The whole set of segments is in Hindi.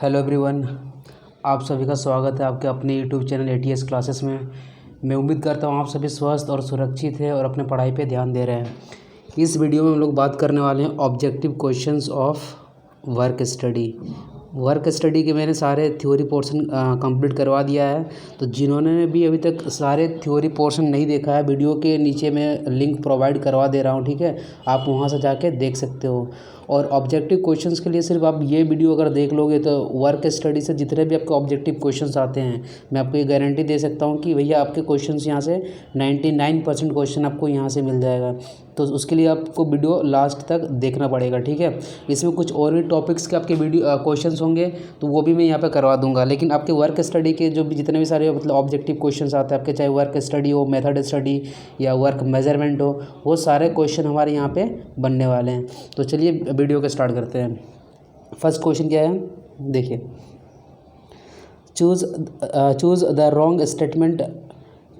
हेलो एवरीवन, आप सभी का स्वागत है आपके अपने यूट्यूब चैनल एटीएस क्लासेस में। मैं उम्मीद करता हूँ आप सभी स्वस्थ और सुरक्षित हैं और अपने पढ़ाई पे ध्यान दे रहे हैं। इस वीडियो में हम लोग बात करने वाले हैं objective questions of work study के मैंने सारे थ्योरी पोर्शन कंप्लीट करवा दिया है। तो जिन्होंने भी अभी तक सारे थ्योरी पोर्शन नहीं देखा है, वीडियो के नीचे मैं लिंक प्रोवाइड करवा दे रहा हूँ, ठीक है। आप वहाँ से जाके देख सकते हो। और ऑब्जेक्टिव क्वेश्चंस के लिए सिर्फ आप ये वीडियो अगर देख लोगे तो वर्क स्टडी से जितने भी आपके ऑब्जेक्टिव क्वेश्चंस आते हैं, मैं आपको ये गारंटी दे सकता हूँ कि भैया आपके क्वेश्चंस यहाँ से 99% क्वेश्चन आपको यहाँ से मिल जाएगा। तो उसके लिए आपको वीडियो लास्ट तक देखना पड़ेगा, ठीक है। इसमें कुछ और भी टॉपिक्स के आपके वीडियो क्वेश्चंस होंगे तो वो भी मैं यहाँ पे करवा दूंगा, लेकिन आपके वर्क स्टडी के जो भी जितने भी सारे मतलब ऑब्जेक्टिव क्वेश्चंस आते हैं आपके, चाहे वर्क स्टडी हो, मेथड स्टडी या वर्क मेजरमेंट हो, वो सारे क्वेश्चन हमारे यहाँ पे बनने वाले हैं। तो चलिए वीडियो को स्टार्ट करते हैं। फर्स्ट क्वेश्चन क्या है, देखिए। Choose the wrong statement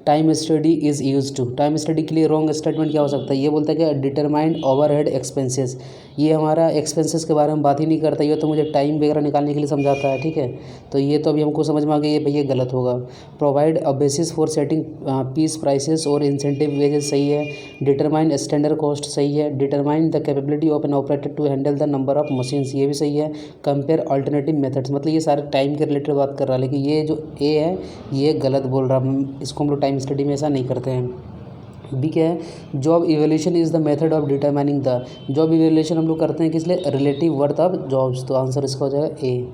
time study is use to. Time study के लिए रॉन्ग स्टेटमेंट क्या हो सकता है? ये बोलता है कि डिटरमाइन ओवरहेड एक्सपेंसेस। ये हमारा एक्सपेंसेस के बारे में बात ही नहीं करता, ये तो मुझे टाइम वगैरह निकालने के लिए समझाता है, ठीक है। तो ये तो अभी हमको समझ में आ गया, ये भैया गलत होगा। Provide a basis for setting piece prices और इंसेंटिव वेजेस, सही है। डिटरमाइन स्टैंडर्ड कॉस्ट, सही है। Determine the capability of an operator to handle the number of machines, ये भी सही है। कंपेयर अल्टरनेटिव मेथड्स, मतलब ये सारे टाइम के रिलेटेड बात कर रहा है, लेकिन ये जो ए है ये गलत बोल रहा है। इसको हम लोग टाइम स्टडी में ऐसा नहीं करते हैं। बी क्या है? Job evaluation is the method of determining the. Job evaluation हम लोग करते हैं किस लिए? Relative worth of jobs. तो आंसर इसका हो जाएगा ए।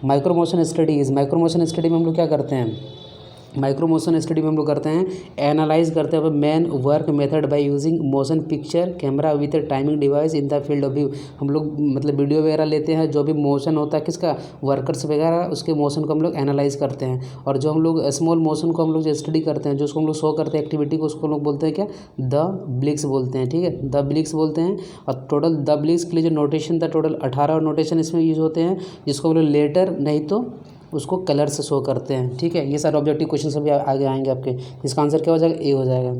माइक्रोमोशन स्टडीज़, माइक्रोमोशन स्टडी में हम लोग क्या करते हैं? माइक्रोमोशन स्टडी में हम लोग करते हैं एनालाइज करते हैं man work method by using motion picture camera with timing device in the field of view. हम लोग मतलब वीडियो वगैरह लेते हैं, जो भी मोशन होता है किसका, वर्कर्स वगैरह, उसके मोशन को हम लोग एनालाइज करते हैं। और जो हम लोग स्मॉल मोशन को हम लोग जो स्टडी करते हैं, जो उसको हम लोग शो करते हैं एक्टिविटी को, उसको हम लोग बोलते हैं क्या? द ब्लिक्स बोलते हैं, ठीक है। द ब्लिक्स बोलते हैं। और टोटल द ब्लिक्स के लिए जो नोटेशन था, टोटल 18 नोटेशन इसमें यूज होते हैं, जिसको हम लोग लेटर नहीं तो उसको कलर से शो करते हैं, ठीक है। ये सारे ऑब्जेक्टिव क्वेश्चन सभी आगे आएंगे आपके। इसका आंसर क्या हो जाएगा? ए हो जाएगा।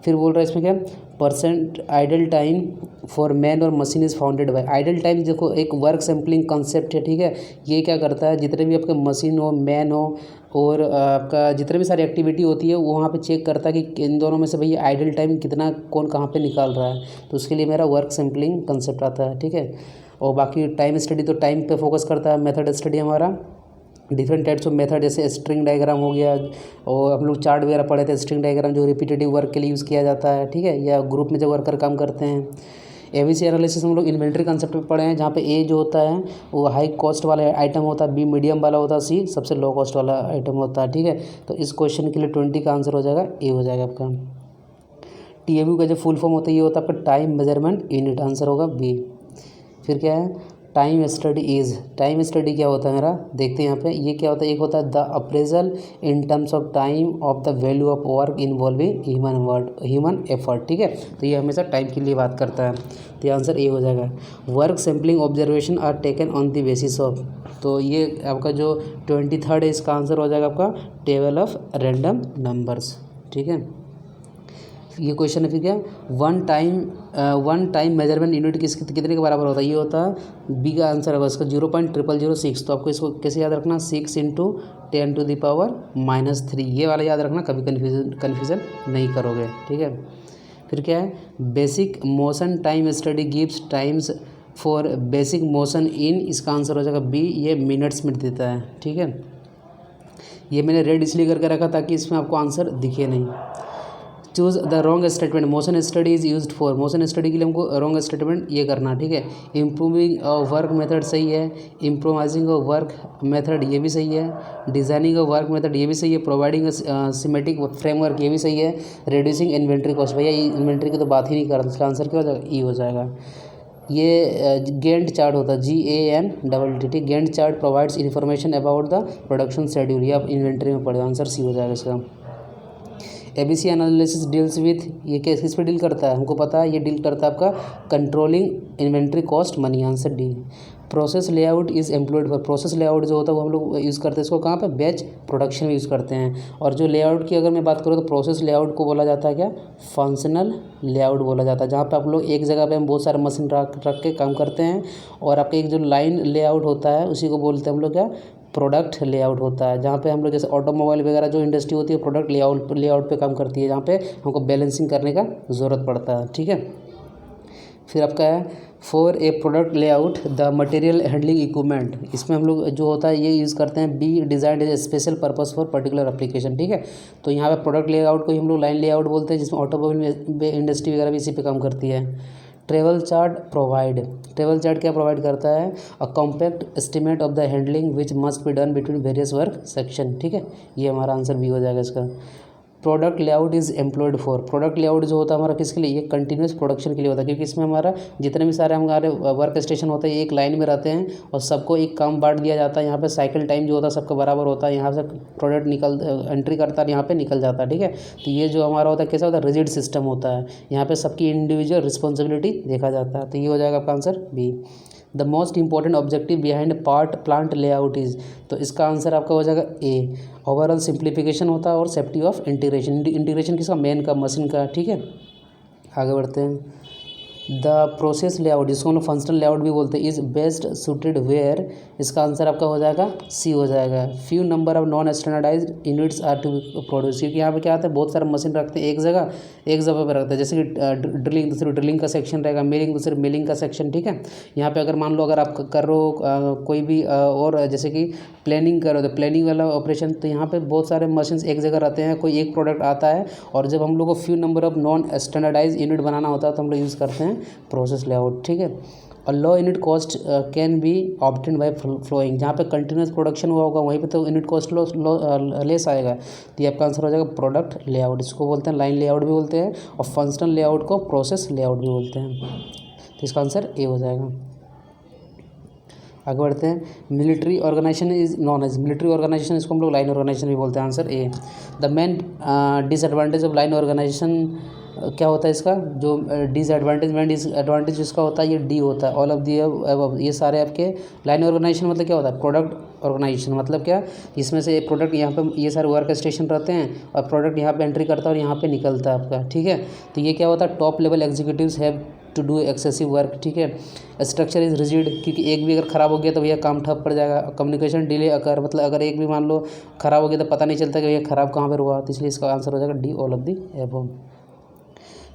फिर बोल रहा है इसमें क्या? Percent idle time for man और machine is founded by. Idle time देखो एक वर्क सैम्पलिंग कंसेप्ट है, ठीक है। ये क्या करता है, जितने भी आपके मशीन हो, मैन हो, और आपका जितने भी सारी एक्टिविटी होती है वो वहाँ पे चेक करता है कि इन दोनों में से भैया आइडल टाइम कितना कौन कहाँ पे निकाल रहा है। तो उसके लिए मेरा वर्क सैम्पलिंग कंसेप्ट आता है, ठीक है। और बाकी टाइम स्टडी तो टाइम पे फोकस करता है। मेथड स्टडी हमारा डिफरेंट टाइप्स ऑफ मेथड, जैसे स्ट्रिंग डायग्राम हो गया, और हम लोग चार्ट वगैरह पढ़े थे। स्ट्रिंग डायग्राम जो रिपीटेटिव वर्क के लिए यूज़ किया जाता है, ठीक है, या ग्रुप में जब वर्कर काम करते हैं। एबीसी एनालिसिस हम लोग इन्वेंट्री कंसेप्ट में पढ़े हैं, जहाँ पे ए जो होता है वो हाई कॉस्ट वाला आइटम होता है, बी मीडियम वाला होता है, सी सबसे लो कॉस्ट वाला आइटम होता है, ठीक है। तो इस क्वेश्चन के लिए 20 का आंसर हो जाएगा ए हो जाएगा आपका। टीएमयू का जो फुल फॉर्म होता है ये होता है आपका टाइम मेजरमेंट यूनिट, आंसर होगा बी। फिर क्या है? Time study is. Time study क्या होता है मेरा? देखते हैं यहाँ पे। ये क्या होता है? एक होता है the appraisal in terms of time of the value of work involving human effort, ठीक है। तो ये हमेशा टाइम के लिए बात करता है, तो ये आंसर ए हो जाएगा। Work sampling observation are taken on the basis of. तो ये आपका जो 23rd है, इसका आंसर हो जाएगा आपका टेबल ऑफ रैंडम नंबर्स, ठीक है। ये क्वेश्चन है फिर क्या? वन टाइम मेजरमेंट यूनिट कितने के बराबर होता है? ये होता है बी का आंसर है इसका 0.0006। तो आपको इसको कैसे याद रखना? 6 × 10⁻³ ये वाला याद रखना, कभी कन्फ्यूज़न नहीं करोगे, ठीक है। फिर क्या है? Basic motion time study gives times for basic motion in, इसका आंसर हो जाएगा बी। ये मिनट्स में देता है, ठीक है। ये मैंने रेड इसलिए करके रखा ताकि इसमें आपको आंसर दिखे नहीं। Choose the wrong statement motion study is used for. Motion study के लिए हमको रॉन्ग स्टेटमेंट ये करना, ठीक है। इम्प्रूविंग वर्क मेथड, सही है। इम्प्रोवाइजिंग वर्क मेथड, ये भी सही है। डिज़ाइनिंग वर्क मेथड, ये भी सही है। प्रोवाइडिंग सिमेटिक फ्रेमवर्क, ये भी सही है। रिड्यूसिंग इन्वेंट्री कॉस्ट, भैया इन्वेंट्री की तो बात ही नहीं कर रहा, इसका आंसर क्या हो जाएगा? ई हो जाएगा। ये गैंट चार्ट होता है, GANTT। Gantt chart provides information about the production schedule, ये आप इन्वेंट्री में पढ़े, आंसर सी हो जाएगा इसका। ABC एनालिसिस डील्स विथ, ये किस पे डील करता है हमको पता है, ये डील करता है आपका controlling inventory cost money, answer D. Process layout is employed for, process layout जो होता है वो हम लोग यूज़ करते हैं इसको कहाँ पे, बैच प्रोडक्शन में यूज़ करते हैं। और जो लेआउट की अगर मैं बात करूँ तो प्रोसेस लेआउट को बोला जाता है क्या, फंक्शनल लेआउट बोला जाता है, जहाँ पे आप लोग एक जगह पे हम बहुत सारे मशीन रख के काम करते हैं। और आपका एक जो लाइन लेआउट होता है उसी को बोलते हैं हम लोग क्या, प्रोडक्ट लेआउट होता है, जहाँ पे हम लोग जैसे ऑटोमोबाइल वगैरह जो इंडस्ट्री होती है प्रोडक्ट लेआउट पे काम करती है, जहाँ पे हमको बैलेंसिंग करने का ज़रूरत पड़ता है, ठीक है। फिर आपका है for a product layout the material handling equipment, इसमें हम लोग जो होता है ये यूज़ करते हैं, be design as special purpose for particular application, ठीक है। तो यहाँ पे प्रोडक्ट लेआउट को हम लोग लाइन लेआउट बोलते हैं, जिसमें ऑटोमोबाइल इंडस्ट्री वगैरह भी इसी पे काम करती है। Travel chart provide, travel chart क्या प्रोवाइड करता है, अ compact estimate of the handling which must be done between various work section, ठीक है। ये हमारा आंसर भी हो जाएगा इसका। Product layout is employed for, product layout जो होता है हमारा किसके लिए, ये कंटिन्यूस प्रोडक्शन के लिए होता है, क्योंकि इसमें हमारा जितने भी सारे हमारे वर्क स्टेशन होते हैं एक लाइन में रहते हैं और सबको एक काम बांट दिया जाता है। यहाँ पे साइकिल टाइम जो होता है सबका बराबर होता है, यहाँ से प्रोडक्ट एंट्री करता है, यहाँ पे निकल जाता है, ठीक है। तो ये जो हमारा होता है कैसा होता है, रिजिड सिस्टम होता है, यहाँ पे सबकी इंडिविजुअल रिस्पॉन्सिबिलिटी देखा जाता है। तो ये हो जाएगा आपका answer B. The most important objective behind plant layout is, तो इसका आंसर आपका हो जाएगा ए, ओवरऑल सिंप्लीफिकेशन होता है और सेफ्टी ऑफ इंटीग्रेशन, इंटीग्रेशन किसका, मेन का, मशीन का, ठीक है। आगे बढ़ते हैं। द प्रोसेस लेआउट, जिसको हम लोग फंक्शनल लेआउट भी बोलते हैं, इज़ बेस्ट सूटेड वेयर, इसका आंसर आपका हो जाएगा सी हो जाएगा। Few number of non standardized units are to produce, क्योंकि यहाँ पे क्या आता है बहुत सारे मशीन रखते हैं एक जगह पे रखते हैं, जैसे कि ड्रिलिंग दूसरी ड्रिलिंग का सेक्शन रहेगा, मिलिंग दूसरे मिलिंग का सेक्शन, ठीक है। यहाँ पे अगर मान लो अगर आप कर रहे हो कोई भी और जैसे कि प्लानिंग करो तो प्लानिंग वाला ऑपरेशन, तो यहाँ पे बहुत सारे मशीन्स एक जगह रहते हैं, कोई एक प्रोडक्ट आता है और जब हम लोग को few number of non standardise unit बनाना होता है तो हम लोग यूज़ करते हैं प्रोसेस लेआउट, ठीक है। और low unit cost can be obtain by flowing, जहाँ पे कंटिन्यूस प्रोडक्शन हुआ होगा वहीं पे तो यूनिट कॉस्ट लेस आएगा, तो ये आपका आंसर हो जाएगा प्रोडक्ट लेआउट, इसको बोलते हैं लाइन लेआउट भी बोलते हैं और फंक्शनल लेआउट को प्रोसेस लेआउट भी बोलते हैं। तो इसका आंसर ए हो जाएगा। आगे बढ़ते हैं। Military organization is known as, military organization इसको हम लोग लाइन ऑर्गेनाइजेशन भी बोलते हैं, answer A. The main disadvantage of line organization क्या होता है इसका, जो डिसएडवांटेज इसका होता है ये डी होता है, ऑल ऑफ दी अबव, ये सारे आपके लाइन ऑर्गेनाइजेशन मतलब क्या होता है, प्रोडक्ट ऑर्गेनाइजेशन मतलब क्या, इसमें से एक प्रोडक्ट यहाँ पे ये सारे वर्क स्टेशन रहते हैं और प्रोडक्ट यहाँ पे एंट्री करता है और यहाँ पे निकलता है आपका, ठीक है। तो ये क्या होता है, top level executives have to do excessive work, ठीक है। स्ट्रक्चर इज रिजिड, क्योंकि एक भी अगर ख़राब हो गया तो भैया काम ठप पड़ जाएगा। कम्युनिकेशन डिले अगर मतलब अगर एक भी मान लो ख़राब हो गया तो पता नहीं चलता कि भैया ख़राब कहाँ पर हुआ, तो इसलिए इसका आंसर हो जाएगा D, all of the above.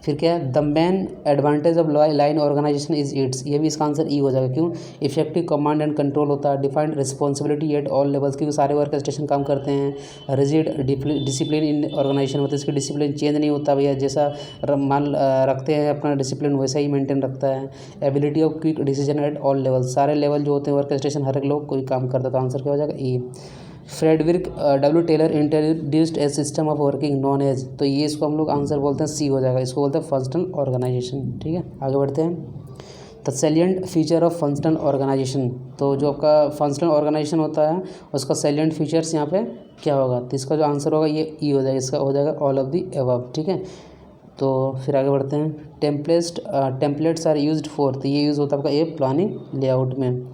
फिर क्या है, the main advantage of line organization is its, ये भी इसका आंसर ई हो जाएगा, क्यों, इफेक्टिव कमांड एंड कंट्रोल होता है, defined responsibility at all levels, क्योंकि सारे वर्क स्टेशन काम करते हैं। रिजिड डिसिप्लिन इन ऑर्गेनाइजेशन, मतलब इसकी डिसिप्लिन चेंज नहीं होता भैया, जैसा मान रखते हैं अपना डिसिप्लिन वैसा ही मेंटेन रखता है। Ability of quick decision at all level, सारे लेवल जो होते हैं वर्क स्टेशन हर एक लोग कोई काम करता है, तो आंसर क्या हो जाएगा E. Frederick W Taylor introduced a system of working known as, तो ये इसको हम लोग आंसर बोलते हैं सी हो जाएगा, इसको बोलते हैं फंक्शनल ऑर्गेनाइजेशन, ठीक है। आगे बढ़ते हैं। The salient feature of functional organization, तो जो आपका फंक्शनल ऑर्गेनाइजेशन होता है उसका सैलिएंट फीचर्स यहाँ पे क्या होगा, तो इसका जो आंसर होगा ये ई हो जाएगा, इसका हो जाएगा ऑल ऑफ दी अबव, ठीक है। तो फिर आगे बढ़ते हैं। टेम्पलेट्स आर यूज्ड फॉर, तो ये यूज़ होता है आपका ये प्लानिंग लेआउट में।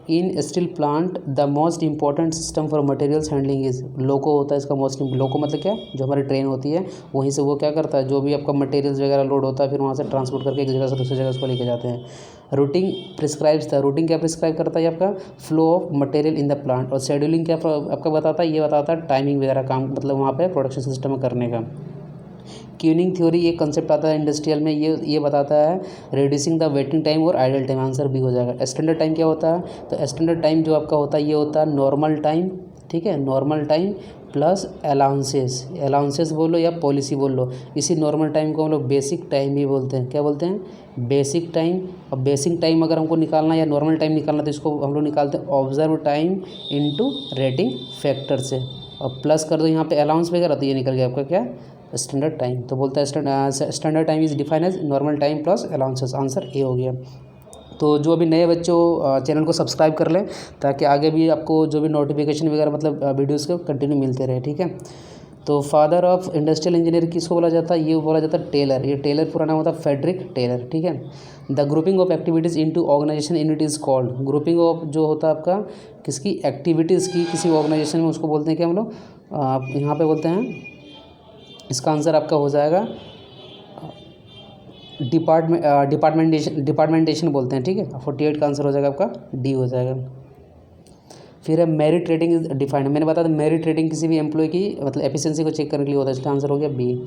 In steel plant the most important system for materials handling is, loco होता है इसका मोस्ट, लोको मतलब क्या, जो हमारी ट्रेन होती है वहीं से वो क्या करता है, जो भी आपका मटेरियल्स वगैरह लोड होता है फिर वहाँ से ट्रांसपोर्ट करके एक जगह से दूसरी जगह उसको लेके जाते हैं। रूटिंग प्रिस्क्राइब्स था, रूटिंग क्या प्रिस्क्राइब करता है आपका, flow of material in the plant, और शेड्यूलिंग क्या आपका बताता है, ये बताता है टाइमिंग वगैरह काम मतलब वहाँ पे प्रोडक्शन सिस्टम करने का। क्यूनिंग थ्योरी एक कंसेप्ट आता है इंडस्ट्रियल में, ये बताता है रिड्यूसिंग द वेटिंग टाइम और आइडल टाइम, आंसर भी हो जाएगा। स्टैंडर्ड टाइम क्या होता है, तो स्टैंडर्ड टाइम जो आपका होता है ये होता है नॉर्मल टाइम, ठीक है, नॉर्मल टाइम प्लस अलाउंसेस बोलो या पॉलिसी बोल लो, इसी नॉर्मल टाइम को हम लोग बेसिक टाइम भी बोलते हैं, क्या बोलते हैं, बेसिक टाइम। और बेसिक टाइम अगर हमको निकालना या नॉर्मल टाइम निकालना तो इसको हम लोग निकालते हैं observe time into rating factor से, और प्लस कर दो यहाँ पे अलाउंस वगैरह, तो ये निकल गया आपका क्या, स्टैंडर्ड टाइम। तो बोलता है standard time is define as normal time plus allowances, answer A हो गया। तो जो अभी नए बच्चों चैनल को सब्सक्राइब कर लें ताकि आगे भी आपको जो भी नोटिफिकेशन वगैरह मतलब वीडियोस के कंटिन्यू मिलते रहे, ठीक है। तो फादर ऑफ इंडस्ट्रियल इंजीनियर किसको बोला जाता है, ये बोला जाता है टेलर। ये टेलर पूरा नाम होता है फ्रेडरिक टेलर, ठीक है। The grouping of activities into organization unit is called, grouping of जो होता है आपका किसकी एक्टिविटीज़ की किसी ऑर्गेनाइजेशन में, उसको बोलते हैं क्या हम लोग, यहाँ पे बोलते हैं, इसका आंसर आपका हो जाएगा डिपार्टमेंटेशन बोलते हैं, ठीक है। 48 का आंसर हो जाएगा आपका डी हो जाएगा। फिर है मेरिट रेटिंग इज डिफाइंड, मैंने बताया था मेरिट रेटिंग किसी भी एम्प्लॉय की मतलब एफिशिएंसी को चेक करने के लिए होता है, इसका आंसर हो गया B.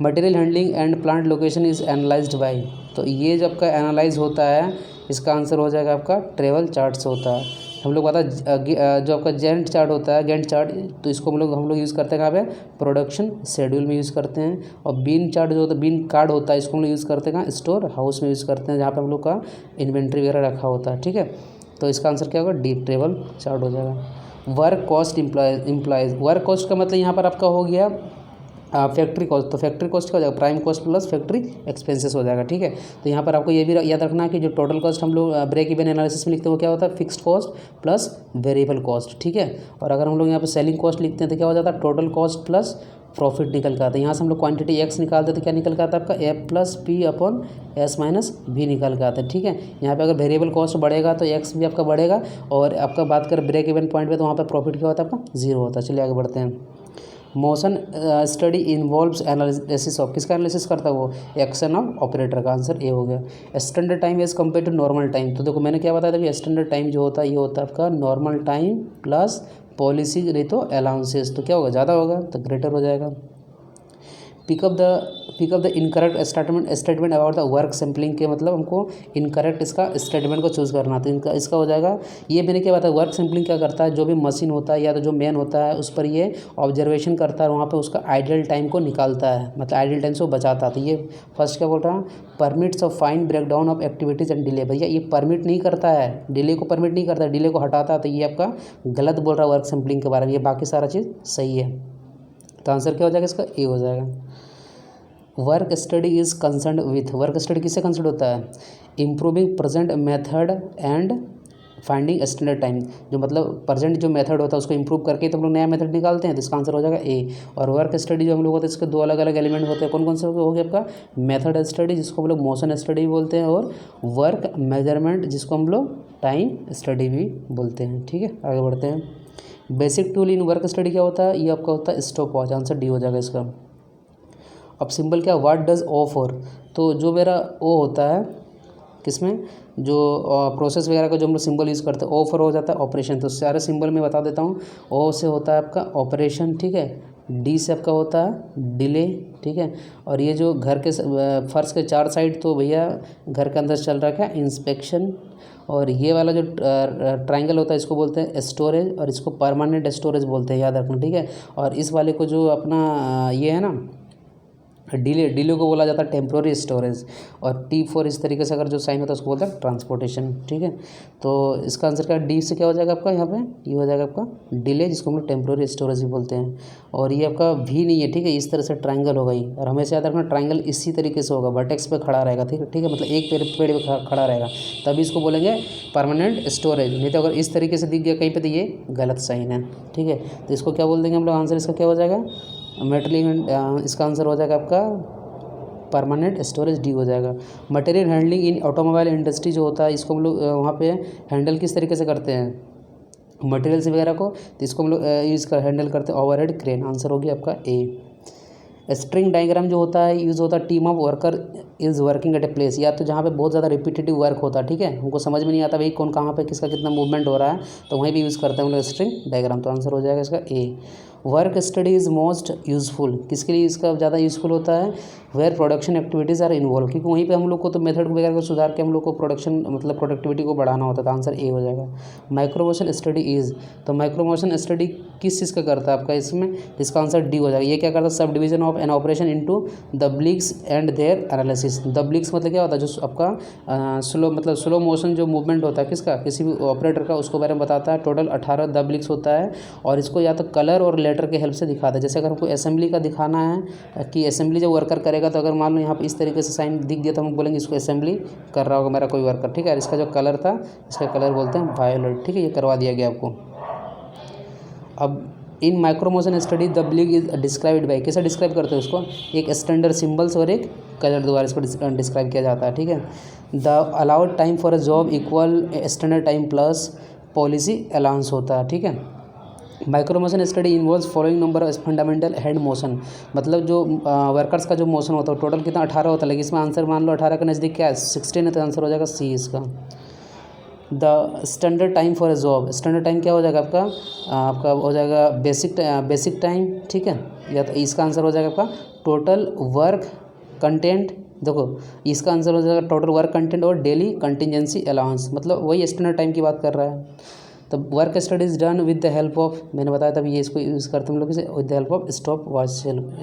Material handling and plant location is analyzed by, तो ये जब का एनालाइज होता है इसका आंसर हो जाएगा आपका ट्रेवल चार्ट से होता है। हम लोग पता जो आपका गैंट चार्ट होता है, गैंट चार्ट, तो इसको हम लोग यूज़ करते हैं कहाँ पे, प्रोडक्शन शेड्यूल में यूज़ करते हैं। और बीन चार्ट जो होता है, बीन कार्ड होता है, इसको हम लोग यूज़ करते हैं कहाँ, स्टोर हाउस में यूज़ करते हैं, जहाँ पे हम लोग का इन्वेंट्री वगैरह रखा होता है, ठीक है। तो इसका आंसर क्या होगा, डी ट्रेवल चार्ट हो जाएगा। Work cost implies, work cost का मतलब यहाँ पर आपका हो गया फैक्ट्री कॉस्ट, तो फैक्ट्री कॉस्ट क्या हो जाएगा, prime cost plus factory expenses हो जाएगा, ठीक है। तो यहाँ पर आपको ये भी याद रखना है कि जो टोटल कॉस्ट हम लोग ब्रेक इवन एनालिसिस में लिखते हैं वो क्या होता है, fixed cost plus variable cost, ठीक है। और अगर हम लोग यहाँ पे सेलिंग कॉस्ट लिखते हैं तो क्या हो जाता है, टोटल कॉस्ट प्लस प्रॉफिट निकल कर आता है। यहाँ से हम लोग क्वांटिटी एक्स निकालते तो क्या निकल कर आता है आपका F plus P upon S minus B निकल कर आता है, ठीक है। यहाँ पे अगर वेरिएबल कॉस्ट बढ़ेगा तो एक्स भी आपका बढ़ेगा, और आपका बात करें ब्रेक इवन पॉइंट पे तो वहाँ पे प्रॉफिट क्या होता है आपका, जीरो होता है। चलिए आगे बढ़ते हैं। Motion study involves analysis of, किसका एनालिसिस करता है वो, एक्शन ऑफ ऑपरेटर, का आंसर ए हो गया। Standard time as compare to normal time, तो देखो मैंने क्या बताया था कि स्टैंडर्ड टाइम जो होता है ये होता है आपका नॉर्मल टाइम प्लस पॉलिसी नहीं तो अलाउंसेस, तो क्या होगा, ज़्यादा होगा तो ग्रेटर हो जाएगा। Pick up the incorrect statement about the work sampling के मतलब हमको इनकरेक्ट इसका स्टेटमेंट को चूज़ करना, तो इसका हो जाएगा, ये मैंने क्या बताया, वर्क सैम्पलिंग क्या करता है, जो भी मशीन होता है या तो जो मैन होता है उस पर ये ऑब्जर्वेशन करता है और वहाँ पे उसका आइडियल टाइम को निकालता है, मतलब आइडियल टाइम से वो बचाता है। तो ये फर्स्ट क्या बोल रहा है, permits of fine breakdown of activities and delay, भैया ये परमिट नहीं करता है, डिले को परमिट नहीं करता है, डिले को हटाता है, तो ये आपका गलत बोल रहा है वर्क सैम्पलिंग के बारे में, ये बाकी सारा चीज़ सही है। तो आंसर क्या हो जाएगा इसका, ए हो जाएगा। Work study is concern with, work study किससे कंसर्न होता है, improving present method and finding standard time, जो मतलब प्रेजेंट जो मेथड होता है उसको इंप्रूव करके तो हम लोग नया मेथड निकालते हैं, तो इसका आंसर हो जाएगा ए। और वर्क स्टडी जो हम लोग होते हैं इसके दो अलग अलग एलिमेंट होते हैं, कौन कौन से हो गया आपका, मेथड स्टडी जिसको हम लोग मोशन स्टडी बोलते हैं, और वर्क मेजरमेंट जिसको हम लोग टाइम स्टडी भी बोलते हैं, ठीक है। आगे बढ़ते हैं। Basic tool in work study क्या होता है, ये आपका होता है स्टॉप वॉच, आंसर डी हो जाएगा इसका। अब सिंबल क्या, व्हाट डज ओ फॉर, तो जो मेरा ओ होता है किसमें, जो प्रोसेस वगैरह का जो हम लोग सिंबल यूज़ करते हैं, ओ फॉर हो जाता है ऑपरेशन, तो सारे सिंबल में बता देता हूँ। ओ से होता है आपका ऑपरेशन, ठीक है। डी से आपका होता है डिले, ठीक है। और ये जो घर के फर्श के चार साइड तो भैया घर के अंदर चल रहा है क्या, इंस्पेक्शन। और ये वाला जो ट्रायंगल होता है इसको बोलते हैं स्टोरेज, और इसको परमानेंट स्टोरेज बोलते हैं, याद रखना, ठीक है। और इस वाले को जो अपना ये है ना डिले को बोला जाता है टेम्प्रोरी स्टोरेज, और T4 इस तरीके से अगर जो साइन होता है उसको बोलते हैं ट्रांसपोर्टेशन, ठीक है। तो इसका आंसर क्या, डी से क्या हो जाएगा आपका, यहाँ पे ये हो जाएगा आपका डिले, जिसको हम लोग टेम्प्रोरी स्टोरेज भी बोलते हैं। और ये आपका भी नहीं है, ठीक है, इस तरह से ट्रायंगल होगा ही, और हमेशा याद रखना ट्रायंगल इसी तरीके से होगा, वर्टेक्स पे खड़ा रहेगा, ठीक है, मतलब एक पेड़ पे खड़ा रहेगा, तभी इसको बोलेंगे परमानेंट स्टोरेज। नहीं तो अगर इस तरीके से दिख गया कहीं पे तो ये गलत साइन है, ठीक है। तो इसको क्या बोल देंगे हम लोग, आंसर इसका क्या हो जाएगा, मेटलिंग, इसका आंसर हो जाएगा आपका परमानेंट स्टोरेज, डी हो जाएगा। Material handling in automobile industry जो होता है इसको हम लोग वहाँ पे हैंडल किस तरीके से करते हैं, मटेरियल्स वगैरह को, तो इसको हम लोग हैंडल करते हैं ओवरहेड क्रेन, आंसर हो गया आपका ए। स्ट्रिंग डायग्राम जो होता है यूज़ होता है team of worker is working at a place, या तो जहाँ पे बहुत ज़्यादा रिपीटेटिव वर्क होता है, ठीक है, हमको समझ में नहीं आता भाई कौन कहाँ पे किसका कितना मूवमेंट हो रहा है, तो वहीं भी यूज़ करते हैं हम लोग स्ट्रिंग डायग्राम, तो आंसर हो जाएगा इसका A. Work study is most useful, किसके लिए इसका ज़्यादा यूज़फुल होता है, where production activities are involve, क्योंकि वहीं पे हम लोग को तो मेथड वगैरह को सुधार के हम लोग को प्रोडक्शन मतलब प्रोडक्टिविटी को बढ़ाना होता था, आंसर ए हो जाएगा। माइक्रोमोशन स्टडी इज़, तो माइक्रोमोशन स्टडी किस चीज़ का करता है आपका इसमें, इसका आंसर डी हो जाएगा। ये क्या करता है, sub division of an operation into therbligs and their analysis. Therbligs मतलब क्या होता है, जो आपका स्लो मोशन जो मूवमेंट होता है किसका, किसी भी ऑपरेटर का, उसको बारे में बताता है। टोटल 18 द ब्लिक्स होता है, और इसको या तो कलर और लेटर के हेल्प से दिखाता है। जैसे अगर हमको असेंबली का दिखाना है कि असेंबली जो वर्कर करेगा, तो अगर मान लो यहाँ पे इस तरीके से साइन दिख दिया तो हम बोलेंगे इसको असेंबली कर रहा होगा मेरा कोई वर्कर, ठीक है। इसका जो कलर था इसका कलर बोलते हैं वायोलेट, ठीक है, ये करवा दिया गया आपको। अब in micro motion study therblig is described by, कैसे डिस्क्राइब करते हैं उसको, एक स्टैंडर्ड सिंबल्स और एक कलर द्वारा इसको डिस्क्राइब किया जाता है, ठीक है। The allowed time for a job equal standard time plus policy allowance होता है, ठीक है। Micro motion study involves following number of fundamental head motion, मतलब जो वर्कर्स का जो मोशन होता है टोटल कितना 18 होता है, लेकिन इसमें आंसर मान लो 18 के नज़दीक क्या है 16 है, तो आंसर हो जाएगा सी इसका। The standard time for a job, standard time क्या हो जाएगा आपका हो जाएगा बेसिक टाइम, ठीक है, या तो इसका आंसर हो जाएगा आपका टोटल वर्क कंटेंट। देखो इसका आंसर हो जाएगा टोटल वर्क कंटेंट और डेली कंटिजेंसी अलाउंस, मतलब वही स्टैंडर्ड टाइम की बात कर रहा है। तो work studies done with the help of, मैंने बताया तभी ये इसको यूज़ करते हैं हम लोग इसे, with the help of stop watch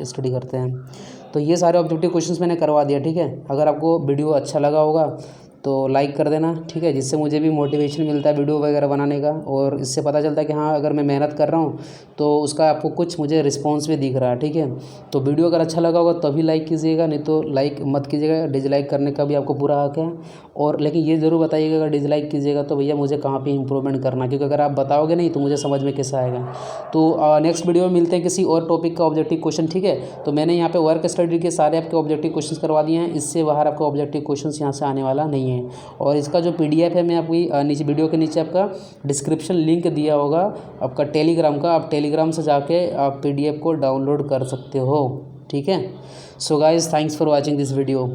study करते हैं। तो ये सारे ऑब्जेक्टिव क्वेश्चंस मैंने करवा दिया, ठीक है। अगर आपको वीडियो अच्छा लगा होगा तो लाइक कर देना, ठीक है, जिससे मुझे भी मोटिवेशन मिलता है वीडियो वगैरह बनाने का, और इससे पता चलता है कि हाँ अगर मैं मेहनत कर रहा हूँ तो उसका आपको कुछ मुझे रिस्पॉन्स भी दिख रहा है, ठीक है। तो वीडियो अगर अच्छा लगा होगा तभी लाइक कीजिएगा, नहीं तो लाइक मत कीजिएगा, डिसलाइक करने का भी आपको पूरा हक है। और लेकिन ये ज़रूर बताइएगा अगर डिसलाइक कीजिएगा तो भैया मुझे कहाँ पे इंप्रूवमेंट करना, क्योंकि अगर आप बताओगे नहीं तो मुझे समझ में कैसे आएगा। तो नेक्स्ट वीडियो में मिलते हैं किसी और टॉपिक का ऑब्जेक्टिव क्वेश्चन, ठीक है। तो मैंने यहाँ पे वर्क स्टडी के सारे आपके ऑब्जेक्टिव क्वेश्चन करवा दिए हैं, इससे बाहर आपका ऑब्जेक्टिव क्वेश्चन यहाँ से आने वाला नहीं है। और इसका जो PDF है मैं आपकी नीचे वीडियो के नीचे आपका डिस्क्रिप्शन लिंक दिया होगा आपका टेलीग्राम का, आप टेलीग्राम से जाके आप PDF को डाउनलोड कर सकते हो, ठीक है। So guys thanks for watching this video.